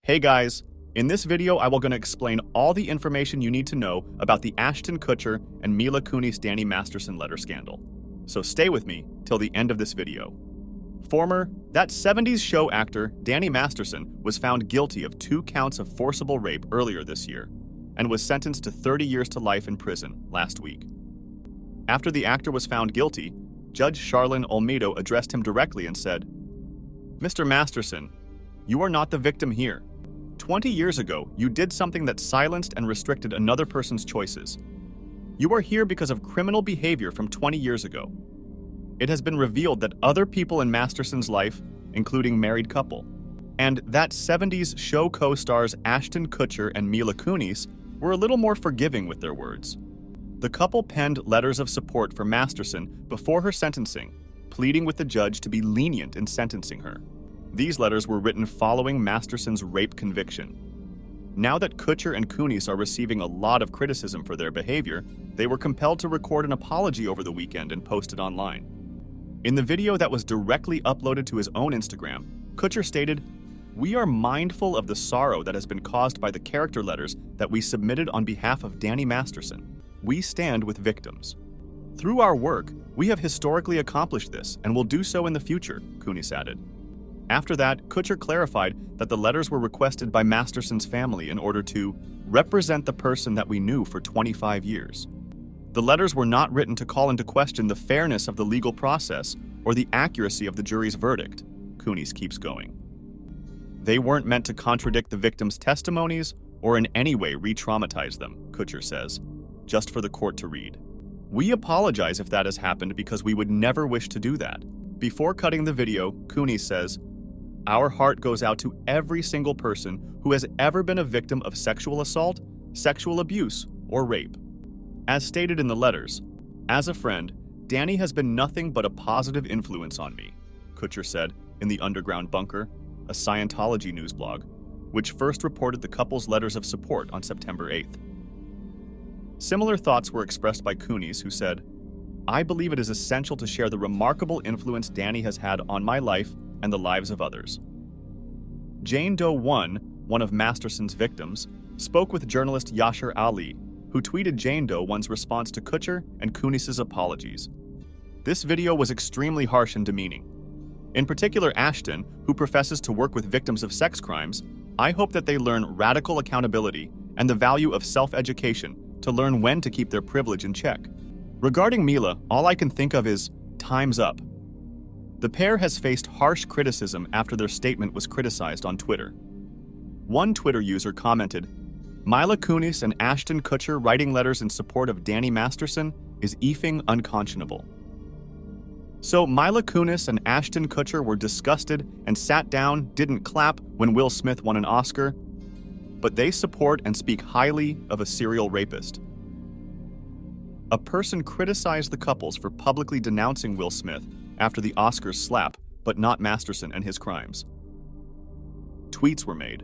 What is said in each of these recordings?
Hey guys, in this video I will gonna explain all the information you need to know about the Ashton Kutcher and Mila Kunis Danny Masterson letter scandal. So stay with me till the end of this video. That 70s show actor Danny Masterson was found guilty of 2 counts of forcible rape earlier this year and was sentenced to 30 years to life in prison last week. After the actor was found guilty, Judge Charlene Olmedo addressed him directly and said, "Mr. Masterson, you are not the victim here. 20 years ago, you did something that silenced and restricted another person's choices. You are here because of criminal behavior from 20 years ago. It has been revealed that other people in Masterson's life, including married couple, and that 70s show co-stars Ashton Kutcher and Mila Kunis were a little more forgiving with their words. The couple penned letters of support for Masterson before her sentencing, pleading with the judge to be lenient in sentencing her. These letters were written following Masterson's rape conviction. Now that Kutcher and Kunis are receiving a lot of criticism for their behavior, they were compelled to record an apology over the weekend and post it online. In the video that was directly uploaded to his own Instagram, Kutcher stated, "We are mindful of the sorrow that has been caused by the character letters that we submitted on behalf of Danny Masterson. We stand with victims. Through our work, we have historically accomplished this and will do so in the future," Kunis added. After that, Kutcher clarified that the letters were requested by Masterson's family in order to represent the person that we knew for 25 years. The letters were not written to call into question the fairness of the legal process or the accuracy of the jury's verdict, Kunis keeps going. They weren't meant to contradict the victims' testimonies or in any way re-traumatize them, Kutcher says, just for the court to read. "We apologize if that has happened because we would never wish to do that." Before cutting the video, Kunis says, "Our heart goes out to every single person who has ever been a victim of sexual assault, sexual abuse, or rape. As stated in the letters, as a friend, Danny has been nothing but a positive influence on me," Kutcher said in the Underground Bunker, a Scientology news blog, which first reported the couple's letters of support on September 8th. Similar thoughts were expressed by Kunis, who said, "I believe it is essential to share the remarkable influence Danny has had on my life and the lives of others." Jane Doe 1, one of Masterson's victims, spoke with journalist Yashar Ali, who tweeted Jane Doe 1's response to Kutcher and Kunis' apologies. "This video was extremely harsh and demeaning. In particular Ashton, who professes to work with victims of sex crimes, I hope that they learn radical accountability and the value of self-education to learn when to keep their privilege in check. Regarding Mila, all I can think of is, time's up." The pair has faced harsh criticism after their statement was criticized on Twitter. One Twitter user commented, "Mila Kunis and Ashton Kutcher writing letters in support of Danny Masterson is effing unconscionable." So Mila Kunis and Ashton Kutcher were disgusted and sat down, didn't clap when Will Smith won an Oscar, but they support and speak highly of a serial rapist. A person criticized the couples for publicly denouncing Will Smith after the Oscars slap, but not Masterson and his crimes. Tweets were made.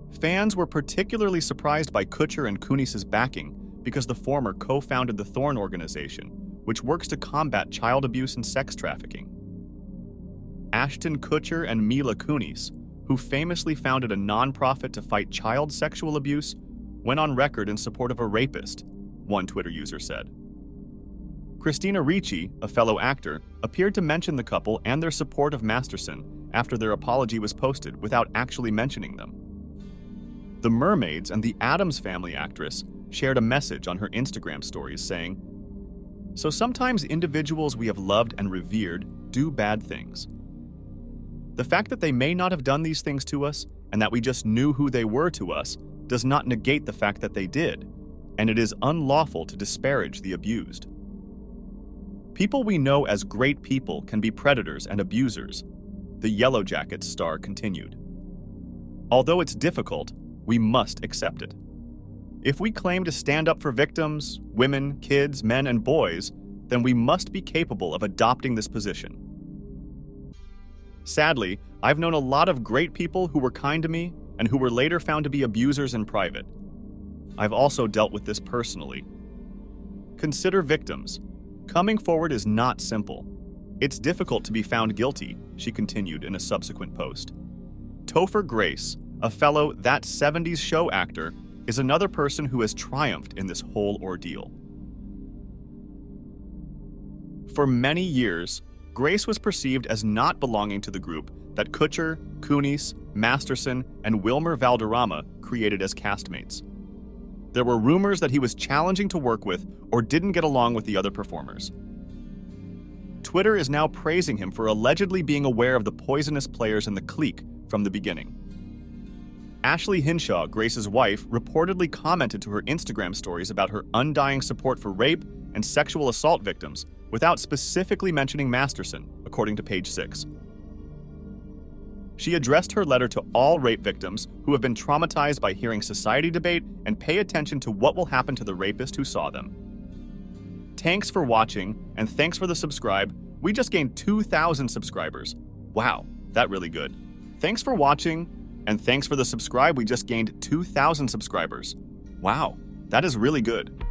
Fans were particularly surprised by Kutcher and Kunis' backing because the former co-founded the Thorn organization, which works to combat child abuse and sex trafficking. Ashton Kutcher and Mila Kunis, who famously founded a nonprofit to fight child sexual abuse, went on record in support of a rapist, one Twitter user said. Christina Ricci, a fellow actor, appeared to mention the couple and their support of Masterson after their apology was posted without actually mentioning them. The Mermaids and the Addams Family actress shared a message on her Instagram stories saying, "So sometimes individuals we have loved and revered do bad things. The fact that they may not have done these things to us and that we just knew who they were to us does not negate the fact that they did, and it is unlawful to disparage the abused. People we know as great people can be predators and abusers," the Yellow Jackets star continued. "Although it's difficult, we must accept it. If we claim to stand up for victims, women, kids, men, and boys, then we must be capable of adopting this position. Sadly, I've known a lot of great people who were kind to me and who were later found to be abusers in private. I've also dealt with this personally. Consider victims. Coming forward is not simple. It's difficult to be found guilty," she continued in a subsequent post. Topher Grace, a fellow That 70s Show actor, is another person who has triumphed in this whole ordeal. For many years, Grace was perceived as not belonging to the group that Kutcher, Kunis, Masterson, and Wilmer Valderrama created as castmates. There were rumors that he was challenging to work with or didn't get along with the other performers. Twitter is now praising him for allegedly being aware of the poisonous players in the clique from the beginning. Ashley Hinshaw, Grace's wife, reportedly commented to her Instagram stories about her undying support for rape and sexual assault victims without specifically mentioning Masterson, according to Page 6. She addressed her letter to all rape victims who have been traumatized by hearing society debate and pay attention to what will happen to the rapist who saw them. Thanks for watching, and thanks for the subscribe. We just gained 2,000 subscribers. Wow, that really good. Thanks for watching, and thanks for the subscribe. We just gained 2,000 subscribers. Wow, that is really good.